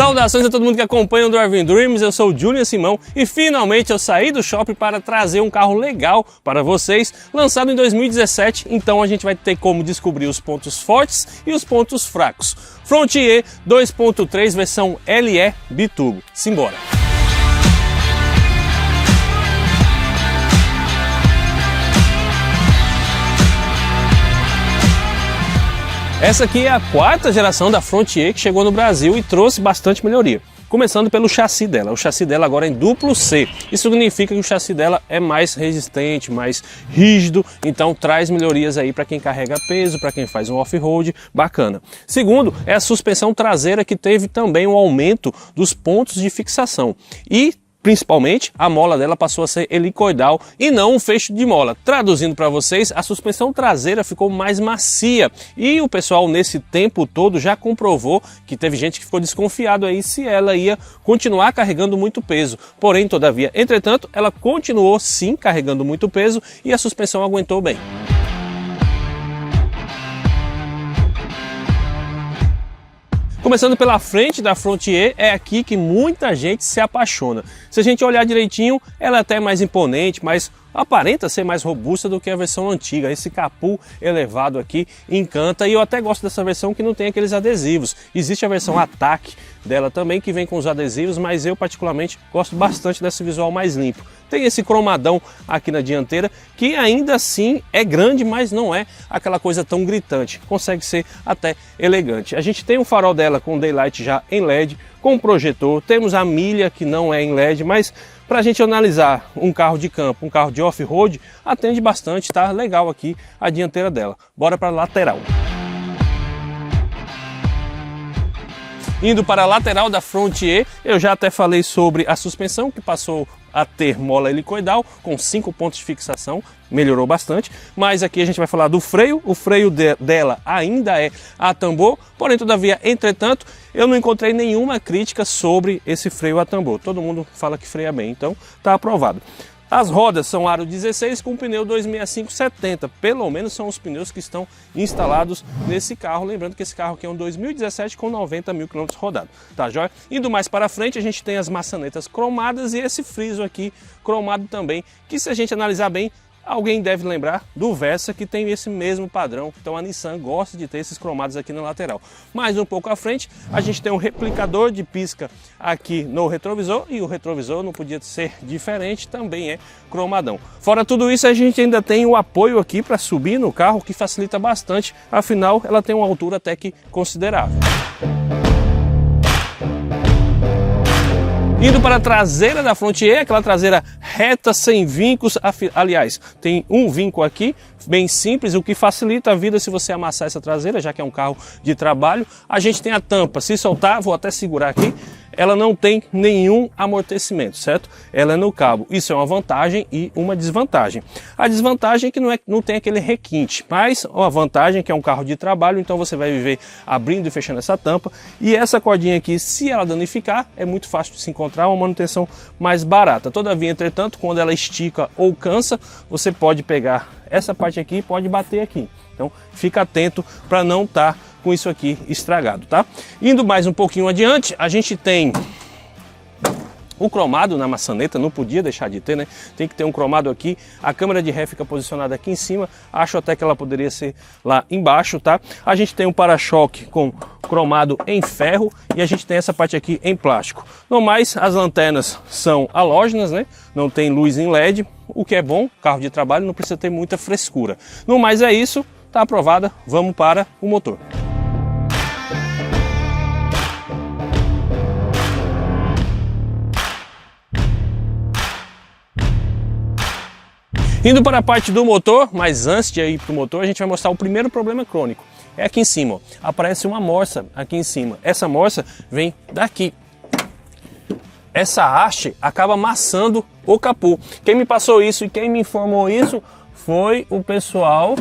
Saudações a todo mundo que acompanha o Driving Dreams, eu sou o Júnior Simão e finalmente eu saí do shopping para trazer um carro legal para vocês, lançado em 2017, então a gente vai ter como descobrir os pontos fortes e os pontos fracos. Frontier 2.3 versão LE Biturbo. Simbora! Essa aqui é a quarta geração da Frontier que chegou no Brasil e trouxe bastante melhoria. Começando pelo chassi dela. O chassi dela agora é em duplo C. Isso significa que o chassi dela é mais resistente, mais rígido, então traz melhorias aí para quem carrega peso, para quem faz um off-road, bacana. Segundo, é a suspensão traseira que teve também um aumento dos pontos de fixação. E principalmente, a mola dela passou a ser helicoidal e não um fecho de mola. Traduzindo para vocês, a suspensão traseira ficou mais macia e o pessoal nesse tempo todo já comprovou que teve gente que ficou desconfiado aí se ela ia continuar carregando muito peso. Porém, todavia, entretanto, ela continuou sim carregando muito peso e a suspensão aguentou bem. Começando pela frente da Frontier, é aqui que muita gente se apaixona. Se a gente olhar direitinho, ela é até mais imponente, mas aparenta ser mais robusta do que a versão antiga. Esse capô elevado aqui encanta e eu até gosto dessa versão que não tem aqueles adesivos. Existe a versão Attack dela também que vem com os adesivos, mas eu particularmente gosto bastante desse visual mais limpo. Tem esse cromadão aqui na dianteira que ainda assim é grande, mas não é aquela coisa tão gritante. Consegue ser até elegante. A gente tem um farol dela com daylight já em LED, com projetor. Temos a milha que não é em LED, mas para a gente analisar um carro de campo, um carro de off-road, atende bastante, tá legal aqui a dianteira dela. Bora para a lateral. Indo para a lateral da Frontier, eu já até falei sobre a suspensão que passou a ter mola helicoidal com 5 pontos de fixação, melhorou bastante, mas aqui a gente vai falar do freio. O freio dela ainda é a tambor, porém todavia, entretanto, eu não encontrei nenhuma crítica sobre esse freio a tambor. Todo mundo fala que freia bem, então tá aprovado. As rodas são aro 16 com pneu 265/70, pelo menos são os pneus que estão instalados nesse carro, lembrando que esse carro aqui é um 2017 com 90 mil km rodados, tá joia? Indo mais para frente a gente tem as maçanetas cromadas e esse friso aqui cromado também, que se a gente analisar bem, alguém deve lembrar do Versa que tem esse mesmo padrão, então a Nissan gosta de ter esses cromados aqui na lateral. Mais um pouco à frente a gente tem um replicador de pisca aqui no retrovisor e o retrovisor não podia ser diferente, também é cromadão. Fora tudo isso a gente ainda tem o apoio aqui para subir no carro que facilita bastante, afinal ela tem uma altura até que considerável. Indo para a traseira da Frontier, aquela traseira reta, sem vincos, aliás, tem um vinco aqui, bem simples, o que facilita a vida se você amassar essa traseira, já que é um carro de trabalho. A gente tem a tampa, se soltar, vou até segurar aqui, ela não tem nenhum amortecimento, certo? Ela é no cabo, isso é uma vantagem e uma desvantagem. A desvantagem é que não tem aquele requinte, mas a vantagem é que é um carro de trabalho, então você vai viver abrindo e fechando essa tampa, e essa cordinha aqui, se ela danificar, é muito fácil de se encontrar, uma manutenção mais barata. Todavia, entretanto, quando ela estica ou cansa, você pode pegar essa parte aqui e pode bater aqui. Então, fica atento para não estar com isso aqui estragado, tá? Indo mais um pouquinho adiante, a gente tem o cromado na maçaneta, não podia deixar de ter, né? Tem que ter um cromado aqui, a câmera de ré fica posicionada aqui em cima, acho até que ela poderia ser lá embaixo, tá? A gente tem um para-choque com cromado em ferro e a gente tem essa parte aqui em plástico. No mais, as lanternas são halógenas, né? Não tem luz em LED, o que é bom, carro de trabalho não precisa ter muita frescura. No mais é isso, tá aprovada, vamos para o motor. Indo para a parte do motor, mas antes de ir para o motor, a gente vai mostrar o primeiro problema crônico. É aqui em cima, ó. Aparece uma morsa aqui em cima. Essa morsa vem daqui. Essa haste acaba amassando o capô. Quem me passou isso e quem me informou isso foi o pessoal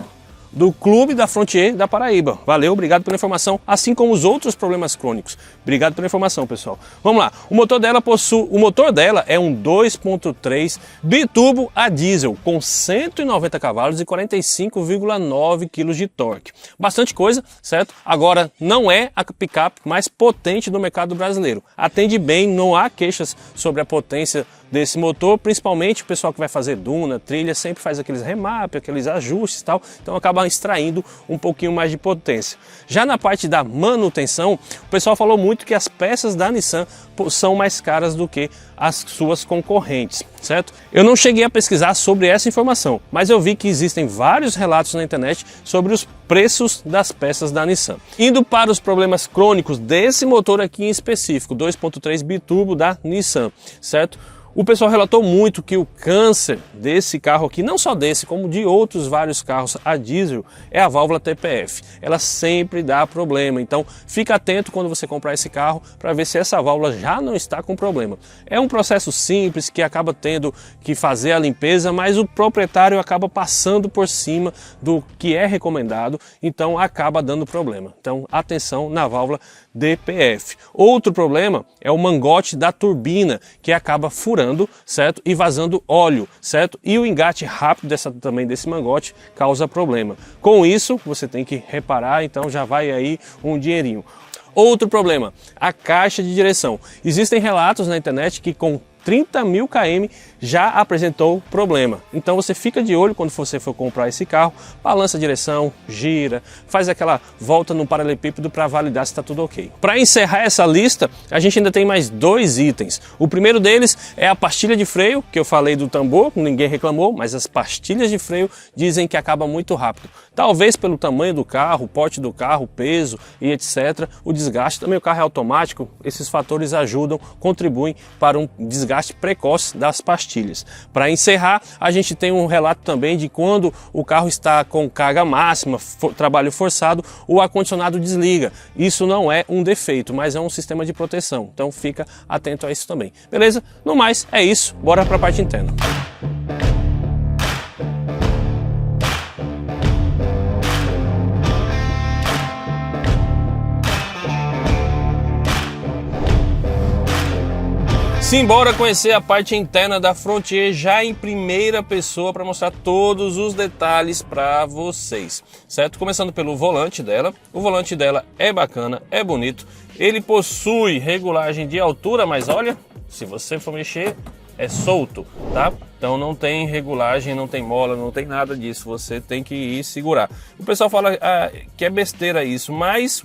do Clube da Frontier da Paraíba. Valeu, obrigado pela informação, assim como os outros problemas crônicos. Obrigado pela informação, pessoal. Vamos lá. O motor dela é um 2.3 biturbo a diesel com 190 cavalos e 45,9 kg de torque. Bastante coisa, certo? Agora, não é a picape mais potente do mercado brasileiro. Atende bem, não há queixas sobre a potência desse motor, principalmente o pessoal que vai fazer duna, trilha, sempre faz aqueles remap, aqueles ajustes e tal, então acaba extraindo um pouquinho mais de potência. Já na parte da manutenção, o pessoal falou muito que as peças da Nissan são mais caras do que as suas concorrentes, certo? Eu não cheguei a pesquisar sobre essa informação, mas eu vi que existem vários relatos na internet sobre os preços das peças da Nissan. Indo para os problemas crônicos desse motor aqui em específico, 2.3 biturbo da Nissan, certo? O pessoal relatou muito que o câncer desse carro aqui, não só desse, como de outros vários carros a diesel, é a válvula TPF. Ela sempre dá problema, então fica atento quando você comprar esse carro para ver se essa válvula já não está com problema. É um processo simples que acaba tendo que fazer a limpeza, mas o proprietário acaba passando por cima do que é recomendado, então acaba dando problema. Então atenção na válvula DPF. Outro problema é o mangote da turbina, que acaba furando, certo? E vazando óleo, certo? E o engate rápido também desse mangote causa problema. Com isso, você tem que reparar, então já vai aí um dinheirinho. Outro problema, a caixa de direção. Existem relatos na internet que com 30.000 km já apresentou problema. Então você fica de olho quando você for comprar esse carro, balança a direção, gira, faz aquela volta no paralelepípedo para validar se está tudo ok. Para encerrar essa lista, a gente ainda tem mais dois itens. O primeiro deles é a pastilha de freio, que eu falei do tambor, ninguém reclamou, mas as pastilhas de freio dizem que acaba muito rápido. Talvez pelo tamanho do carro, porte do carro, peso e etc. O desgaste, também o carro é automático, esses fatores ajudam, contribuem para um desgaste precoce das pastilhas. Para encerrar, a gente tem um relato também de quando o carro está com carga máxima, trabalho forçado, o ar-condicionado desliga. Isso não é um defeito, mas é um sistema de proteção. Então fica atento a isso também. Beleza? No mais, é isso. Bora para a parte interna. Simbora conhecer a parte interna da Frontier já em primeira pessoa para mostrar todos os detalhes para vocês, certo? Começando pelo volante dela. O volante dela é bacana, é bonito. Ele possui regulagem de altura, mas olha, se você for mexer, é solto, tá? Então não tem regulagem, não tem mola, não tem nada disso, você tem que ir segurar. O pessoal fala que é besteira isso, mas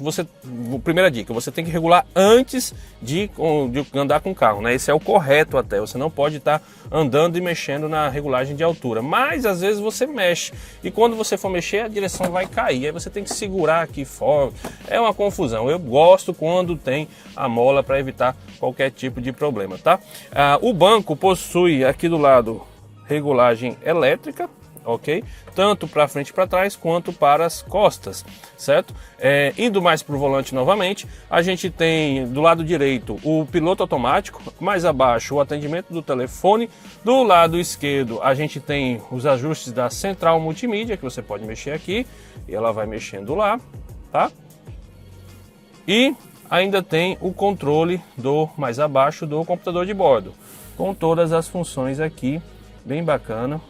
primeira dica, você tem que regular antes de andar com o carro, né? Esse é o correto até, você não pode estar andando e mexendo na regulagem de altura, mas às vezes você mexe e quando você for mexer a direção vai cair, aí você tem que segurar aqui fora, é uma confusão. Eu gosto quando tem a mola para evitar qualquer tipo de problema, tá? O banco possui aqui do lado regulagem elétrica, ok? Tanto para frente e para trás quanto para as costas, certo? Indo mais para o volante novamente, a gente tem do lado direito o piloto automático, mais abaixo o atendimento do telefone, do lado esquerdo a gente tem os ajustes da central multimídia, que você pode mexer aqui e ela vai mexendo lá, tá? E ainda tem o controle mais abaixo do computador de bordo, com todas as funções aqui, bem bacana,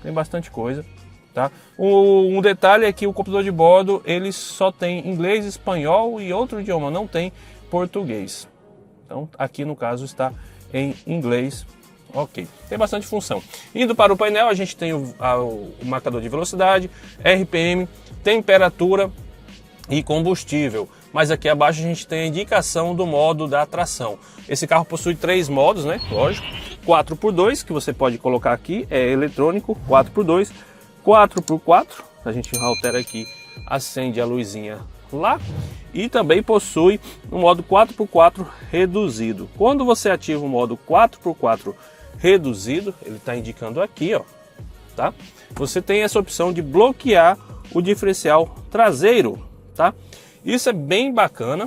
tem bastante coisa, tá? Um detalhe é que o computador de bordo ele só tem inglês, espanhol e outro idioma, não tem português. Então aqui no caso está em inglês, ok. Tem bastante função. Indo para o painel a gente tem o marcador de velocidade, RPM, temperatura e combustível. Mas aqui abaixo a gente tem a indicação do modo da tração. Esse carro possui 3 modos, né? Lógico. 4x2, que você pode colocar aqui, é eletrônico, 4x2, 4x4, a gente altera aqui, acende a luzinha lá, e também possui o modo 4x4 reduzido. Quando você ativa o modo 4x4 reduzido, ele está indicando aqui, ó, tá? Você tem essa opção de bloquear o diferencial traseiro, tá? Isso é bem bacana.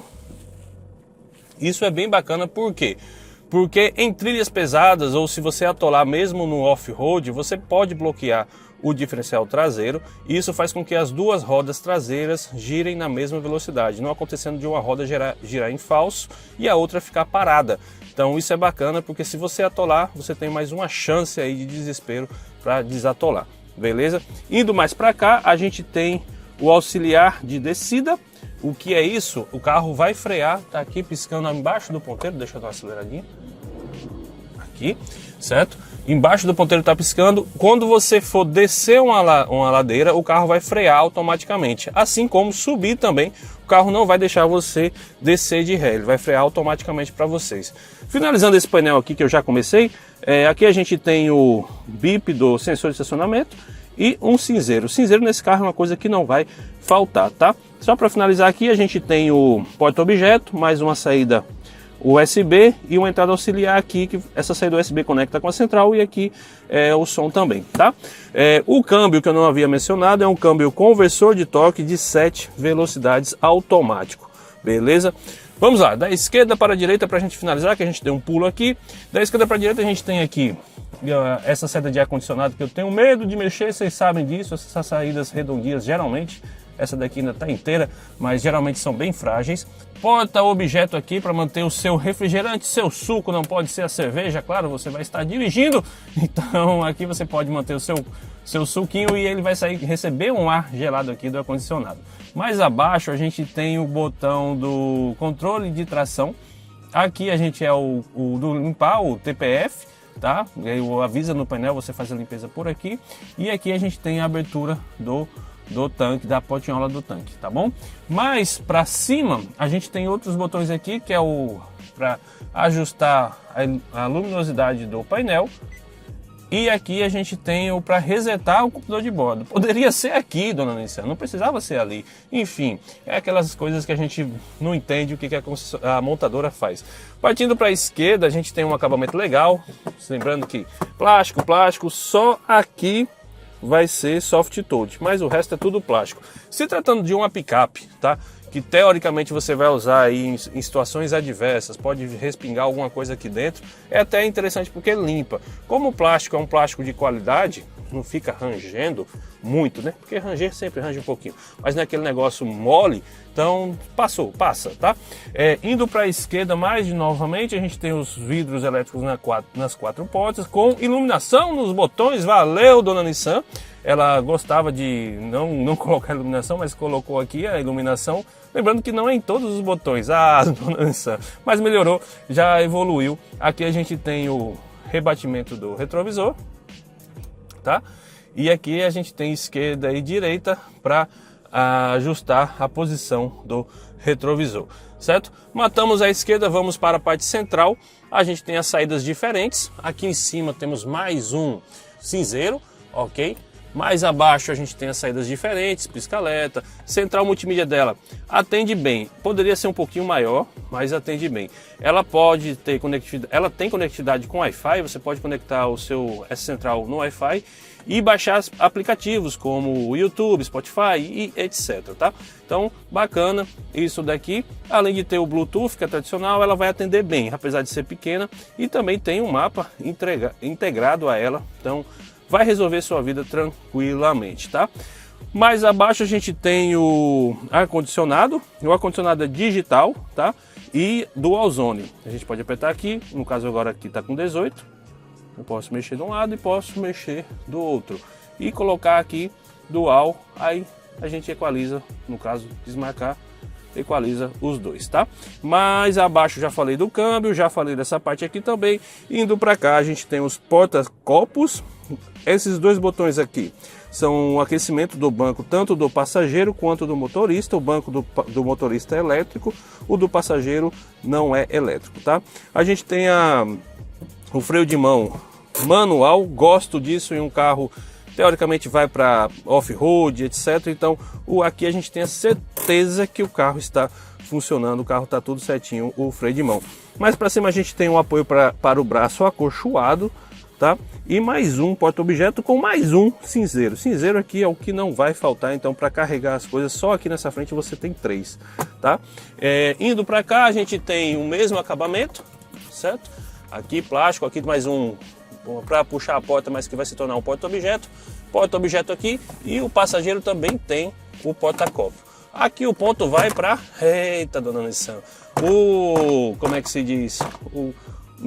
Isso é bem bacana, por quê? Porque em trilhas pesadas ou se você atolar mesmo no off-road, você pode bloquear o diferencial traseiro, e isso faz com que as duas rodas traseiras girem na mesma velocidade, não acontecendo de uma roda girar em falso e a outra ficar parada. Então isso é bacana, porque se você atolar, você tem mais uma chance aí de desespero para desatolar, beleza? Indo mais para cá, a gente tem o auxiliar de descida. O que é isso? O carro vai frear, tá aqui piscando embaixo do ponteiro, deixa eu dar uma aceleradinha. Aqui, certo? Embaixo do ponteiro está piscando. Quando você for descer uma ladeira, o carro vai frear automaticamente. Assim como subir também, o carro não vai deixar você descer de ré, ele vai frear automaticamente para vocês. Finalizando esse painel aqui que eu já comecei, aqui a gente tem o bip do sensor de estacionamento e um cinzeiro. O cinzeiro nesse carro é uma coisa que não vai faltar, tá? Só para finalizar aqui, a gente tem o porta-objeto, mais uma saída USB e uma entrada auxiliar aqui, que essa saída USB conecta com a central, e aqui é o som também, tá? O câmbio que eu não havia mencionado é um câmbio conversor de torque de 7 velocidades automático, beleza? Vamos lá, da esquerda para a direita para a gente finalizar, que a gente deu um pulo aqui. Da esquerda para a direita a gente tem aqui essa saída de ar-condicionado, que eu tenho medo de mexer, vocês sabem disso, essas saídas redondinhas geralmente, essa daqui ainda está inteira, mas geralmente são bem frágeis. Porta-objeto aqui para manter o seu refrigerante, seu suco, não pode ser a cerveja, claro, você vai estar dirigindo, então aqui você pode manter o seu suquinho e ele vai receber um ar gelado aqui do ar-condicionado. Mais abaixo a gente tem o botão do controle de tração, aqui a gente o do limpar, o TPF, tá? Avisa no painel, você faz a limpeza por aqui, e aqui a gente tem a abertura do tanque, da portinhola do tanque, tá bom? Mais para cima a gente tem outros botões aqui, que é para ajustar a luminosidade do painel, e aqui a gente tem o para resetar o computador de bordo. Poderia ser aqui, dona Nissan, não precisava ser ali. Enfim, é aquelas coisas que a gente não entende o que a montadora faz. Partindo para a esquerda, a gente tem um acabamento legal, lembrando que plástico, só aqui vai ser soft touch, mas o resto é tudo plástico. Se tratando de uma picape, tá? Que teoricamente você vai usar aí em situações adversas, pode respingar alguma coisa aqui dentro, é até interessante porque limpa. Como o plástico é um plástico de qualidade, não fica rangendo muito, né? Porque ranger sempre range um pouquinho, mas não é aquele negócio mole, então passa, tá? Indo para a esquerda mais novamente, a gente tem os vidros elétricos nas quatro portas, com iluminação nos botões. Valeu, dona Nissan! Ela gostava de não colocar iluminação, mas colocou aqui a iluminação. Lembrando que não é em todos os botões, dona Nissan, mas melhorou, já evoluiu. Aqui a gente tem o rebatimento do retrovisor, tá? E aqui a gente tem esquerda e direita para ajustar a posição do retrovisor, certo? Matamos a esquerda, vamos para a parte central. A gente tem as saídas diferentes. Aqui em cima temos mais um cinzeiro, ok? Mais abaixo a gente tem as saídas diferentes, pisca-alerta, central multimídia dela atende bem, poderia ser um pouquinho maior, mas atende bem. Ela pode ter conectividade, ela tem conectividade com Wi-Fi, você pode conectar essa central no Wi-Fi e baixar aplicativos como o YouTube, Spotify e etc, tá? Então, bacana isso daqui. Além de ter o Bluetooth, que é tradicional, ela vai atender bem, apesar de ser pequena, e também tem um mapa integrado a ela, então vai resolver sua vida tranquilamente, tá? Mais abaixo a gente tem o ar-condicionado. O ar-condicionado é digital, tá? E dual zone. A gente pode apertar aqui, no caso agora aqui tá com 18. Eu posso mexer de um lado e posso mexer do outro. E colocar aqui dual, aí a gente equaliza, no caso desmarcar, equaliza os dois, tá? Mais abaixo já falei do câmbio, já falei dessa parte aqui também. Indo para cá a gente tem os porta-copos. Esses dois botões aqui são o aquecimento do banco, tanto do passageiro quanto do motorista. O banco do motorista é elétrico, o do passageiro não é elétrico, tá? A gente tem o freio de mão manual, gosto disso em um carro teoricamente vai para off-road, etc. Então aqui a gente tem a certeza que o carro está funcionando, o carro está tudo certinho, o freio de mão. Mais para cima a gente tem um apoio para o braço acolchoado, tá? E mais um porta-objeto com mais um cinzeiro. Cinzeiro aqui é o que não vai faltar, então para carregar as coisas, só aqui nessa frente você tem 3, tá? Indo para cá a gente tem o mesmo acabamento, certo? Aqui plástico, aqui mais um para puxar a porta, mas que vai se tornar um porta-objeto. porta-objeto aqui e o passageiro também tem o porta-copo. Aqui o ponto vai para, eita dona Nissan, como é que se diz, o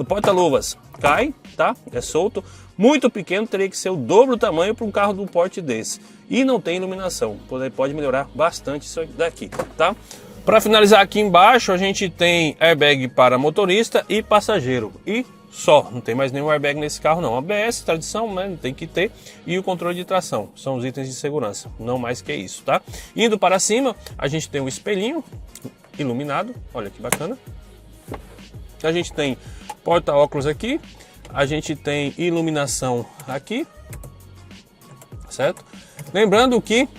porta-luvas cai, tá? É solto, muito pequeno, teria que ser o dobro do tamanho para um carro de um porte desse. E não tem iluminação, pode melhorar bastante isso daqui, tá? Para finalizar aqui embaixo, a gente tem airbag para motorista e passageiro. E só, não tem mais nenhum airbag nesse carro não. ABS, tradição, né? Tem que ter. E o controle de tração, são os itens de segurança, não mais que isso, tá? Indo para cima, a gente tem um espelhinho iluminado, olha que bacana. A gente tem porta-óculos aqui, a gente tem iluminação aqui, certo? Lembrando que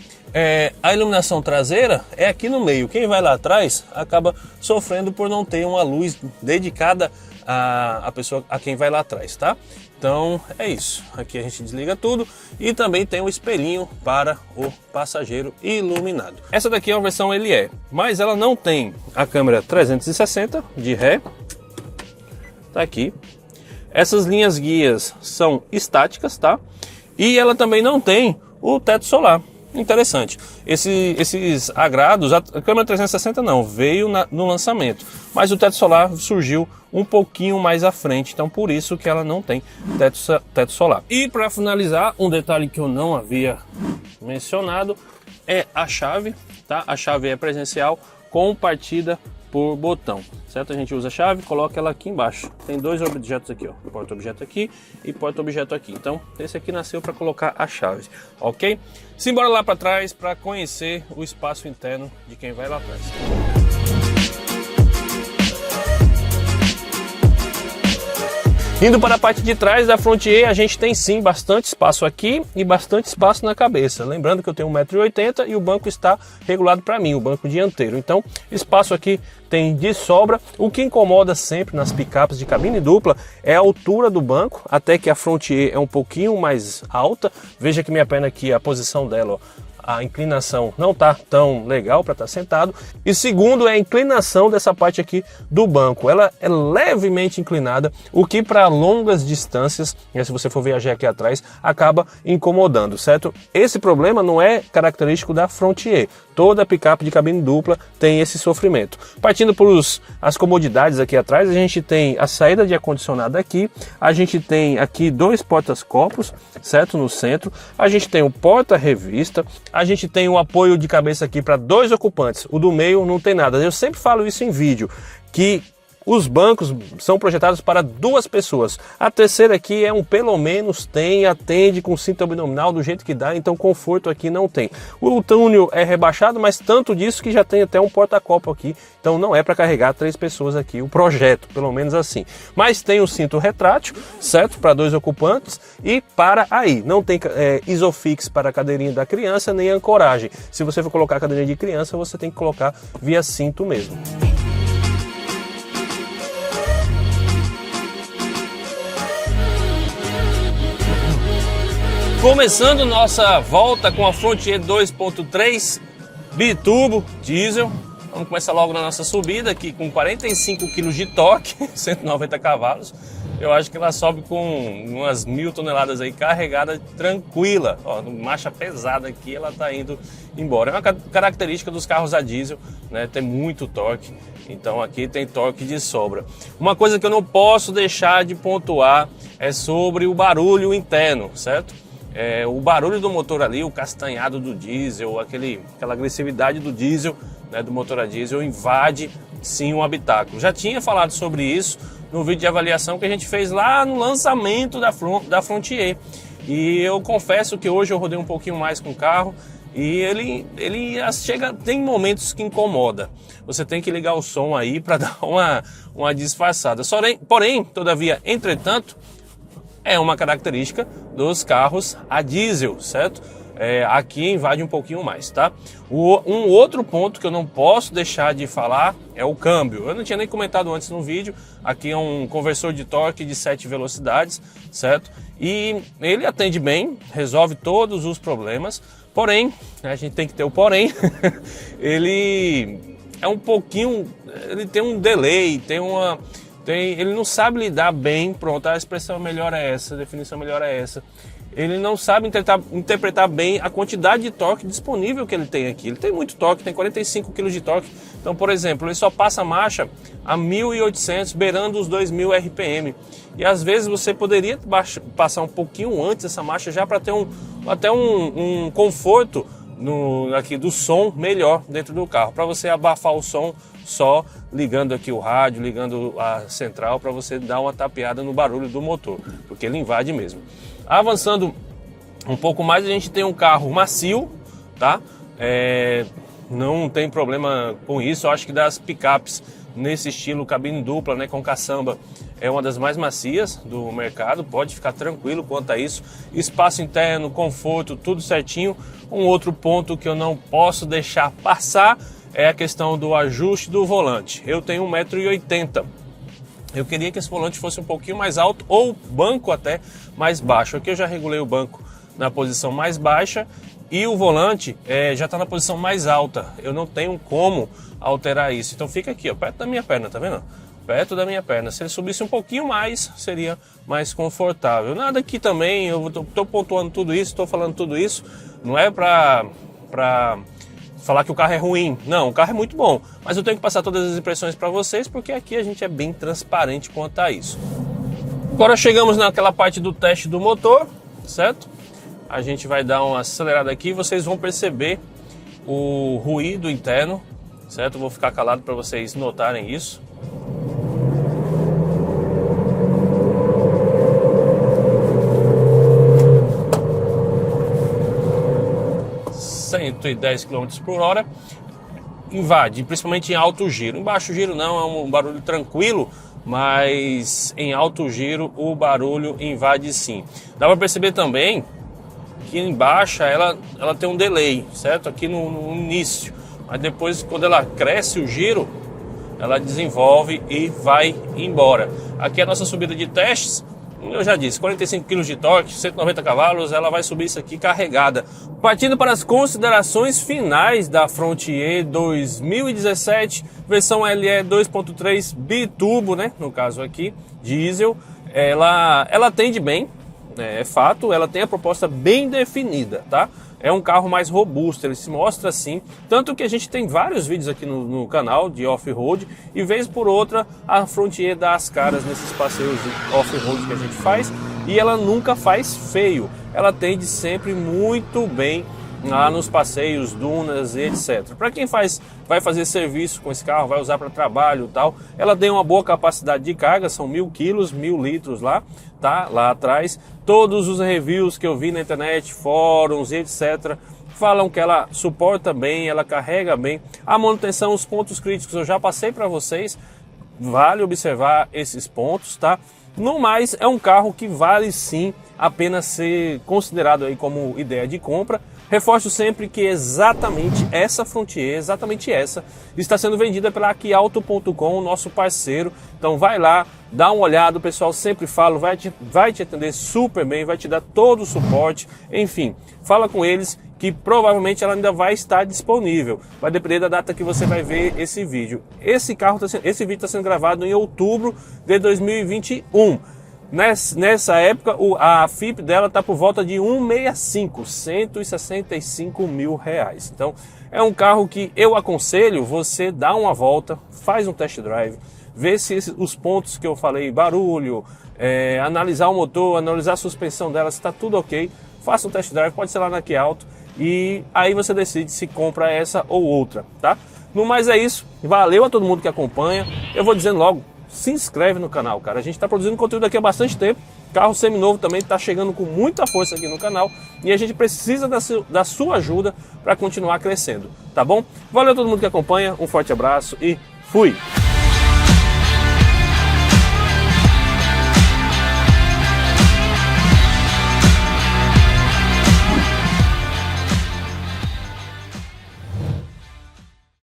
a iluminação traseira é aqui no meio. Quem vai lá atrás acaba sofrendo por não ter uma luz dedicada a quem vai lá atrás, tá? Então é isso. Aqui a gente desliga tudo e também tem um espelhinho para o passageiro iluminado. Essa daqui é a versão LE, mas ela não tem a câmera 360 de ré. Tá aqui. Essas linhas guias são estáticas, tá? E ela também não tem o teto solar. Interessante. Esses agrados, a câmera 360 não, veio no lançamento, mas o teto solar surgiu um pouquinho mais à frente, então por isso que ela não tem teto solar. E para finalizar, um detalhe que eu não havia mencionado é a chave, tá? A chave é presencial com partida por botão, certo? A gente usa a chave, coloca ela aqui embaixo. Tem dois objetos aqui, ó, porta-objeto aqui e porta-objeto aqui. Então, esse aqui nasceu para colocar a chave, ok? Simbora lá para trás para conhecer o espaço interno de quem vai lá atrás. Indo para a parte de trás da Frontier, a gente tem sim bastante espaço aqui e bastante espaço na cabeça. Lembrando que eu tenho 1,80 m e o banco está regulado para mim, o banco dianteiro. Então, espaço aqui tem de sobra. O que incomoda sempre nas picapes de cabine dupla é a altura do banco, até que a Frontier é um pouquinho mais alta. Veja que minha perna aqui, a posição dela, ó, a inclinação não tá tão legal para estar sentado. E segundo é a inclinação dessa parte aqui do banco. Ela é levemente inclinada, o que para longas distâncias, se você for viajar aqui atrás, acaba incomodando, certo? Esse problema não é característico da Frontier. Toda picape de cabine dupla tem esse sofrimento. Partindo por as comodidades aqui atrás, a gente tem a saída de ar-condicionado aqui, a gente tem aqui dois portas-copos, certo? No centro, a gente tem o porta-revista, a gente tem um apoio de cabeça aqui para dois ocupantes, o do meio não tem nada. Eu sempre falo isso em vídeo, que os bancos são projetados para duas pessoas. A terceira aqui é pelo menos atende com cinto abdominal do jeito que dá, então conforto aqui não tem. O túnel é rebaixado, mas tanto disso que já tem até um porta-copo aqui, então não é para carregar 3 pessoas aqui, o projeto, pelo menos assim. Mas tem o cinto retrátil, certo? Para 2 ocupantes e para aí. Não tem isofix para a cadeirinha da criança, nem ancoragem. Se você for colocar a cadeirinha de criança, você tem que colocar via cinto mesmo. Começando nossa volta com a Frontier 2.3 biturbo diesel. Vamos começar logo na nossa subida aqui com 45 kg de torque, 190 cavalos. Eu acho que ela sobe com umas 1000 toneladas aí carregada tranquila. Ó, marcha pesada aqui, ela tá indo embora. É uma característica dos carros a diesel, né? Tem muito torque. Então aqui tem torque de sobra. Uma coisa que eu não posso deixar de pontuar é sobre o barulho interno, certo? O barulho do motor ali, o castanhado do diesel, aquela agressividade do diesel, né, do motor a diesel, invade sim um habitáculo. Já tinha falado sobre isso no vídeo de avaliação que a gente fez lá no lançamento da Frontier. E eu confesso que hoje eu rodei um pouquinho mais com o carro e ele tem momentos que incomoda. Você tem que ligar o som aí para dar uma disfarçada. Porém, todavia, entretanto, é uma característica dos carros a diesel, certo? Aqui invade um pouquinho mais, tá? Um outro ponto que eu não posso deixar de falar é o câmbio. Eu não tinha nem comentado antes no vídeo. Aqui é um conversor de torque de 7 velocidades, certo? E ele atende bem, resolve todos os problemas. Porém, a gente tem que ter o porém, ele é um pouquinho, ele tem um delay, ele não sabe lidar bem, pronto, a expressão melhor é essa, a definição melhor é essa. ele não sabe interpretar bem a quantidade de torque disponível que ele tem aqui. Ele tem muito torque, tem 45 kg de torque. Então, por exemplo, ele só passa a marcha a 1.800, beirando os 2.000 RPM. E às vezes você poderia passar um pouquinho antes essa marcha já para ter até um conforto aqui do som melhor dentro do carro, para você abafar o som só ligando aqui o rádio, ligando a central, para você dar uma tapeada no barulho do motor, porque ele invade mesmo. Avançando um pouco mais, a gente tem um carro macio, tá? Não tem problema com isso. Eu acho que das picapes nesse estilo cabine dupla, né, com caçamba, é uma das mais macias do mercado. Pode ficar tranquilo quanto a isso. Espaço interno, conforto, tudo certinho. Um outro ponto que eu não posso deixar passar é a questão do ajuste do volante. Eu tenho 1,80 m. Eu queria que esse volante fosse um pouquinho mais alto, ou o banco até mais baixo. Aqui eu já regulei o banco na posição mais baixa e o volante já está na posição mais alta. Eu não tenho como alterar isso. Então fica aqui, ó, perto da minha perna, tá vendo? Perto da minha perna. Se ele subisse um pouquinho mais, seria mais confortável. Nada aqui também, eu estou pontuando tudo isso, estou falando tudo isso. Não é para falar que o carro é ruim. Não, o carro é muito bom. Mas eu tenho que passar todas as impressões para vocês, porque aqui a gente é bem transparente quanto a isso. Agora chegamos naquela parte do teste do motor, certo? A gente vai dar uma acelerada aqui e vocês vão perceber o ruído interno, certo? Eu vou ficar calado para vocês notarem isso. ...110 km por hora, invade, principalmente em alto giro. Em baixo giro não, é um barulho tranquilo, mas em alto giro o barulho invade sim. Dá para perceber também que em baixa ela tem um delay, certo? Aqui no início, mas depois quando ela cresce o giro, ela desenvolve e vai embora. Aqui é a nossa subida de testes. Eu já disse, 45 kg de torque, 190 cavalos, ela vai subir isso aqui carregada. Partindo para as considerações finais da Frontier 2017, versão LE 2.3 biturbo, né? No caso aqui, diesel. Ela atende bem, é fato, ela tem a proposta bem definida, tá? É um carro mais robusto, ele se mostra assim, tanto que a gente tem vários vídeos aqui no canal de off-road, e vez por outra a Frontier dá as caras nesses passeios off-road que a gente faz, e ela nunca faz feio, ela atende sempre muito bem lá nos passeios, dunas e etc. Para quem vai fazer serviço com esse carro, vai usar para trabalho e tal, ela tem uma boa capacidade de carga, são 1.000 kg, 1.000 litros lá, tá? Lá atrás. Todos os reviews que eu vi na internet, fóruns e etc, falam que ela suporta bem, ela carrega bem. A manutenção, os pontos críticos eu já passei para vocês, vale observar esses pontos, tá? No mais, é um carro que vale sim a pena ser considerado aí como ideia de compra. Reforço sempre que exatamente essa Frontier, exatamente essa, está sendo vendida pela Aquiauto.com, nosso parceiro. Então vai lá, dá uma olhada, o pessoal sempre fala, vai te atender super bem, vai te dar todo o suporte, enfim, fala com eles que provavelmente ela ainda vai estar disponível. Vai depender da data que você vai ver esse vídeo. Esse vídeo está sendo gravado em outubro de 2021. Nessa época, a FIP dela está por volta de 165 mil reais. Então, é um carro que eu aconselho você dar uma volta, faz um test drive, vê se os pontos que eu falei, barulho, analisar o motor, analisar a suspensão dela, se está tudo ok, faça um test drive, pode ser lá na Aquiauto, e aí você decide se compra essa ou outra, tá? No mais é isso, valeu a todo mundo que acompanha, eu vou dizendo logo, se inscreve no canal, cara. A gente está produzindo conteúdo aqui há bastante tempo. Carro seminovo também está chegando com muita força aqui no canal. E a gente precisa da sua ajuda para continuar crescendo, tá bom? Valeu a todo mundo que acompanha. Um forte abraço e fui!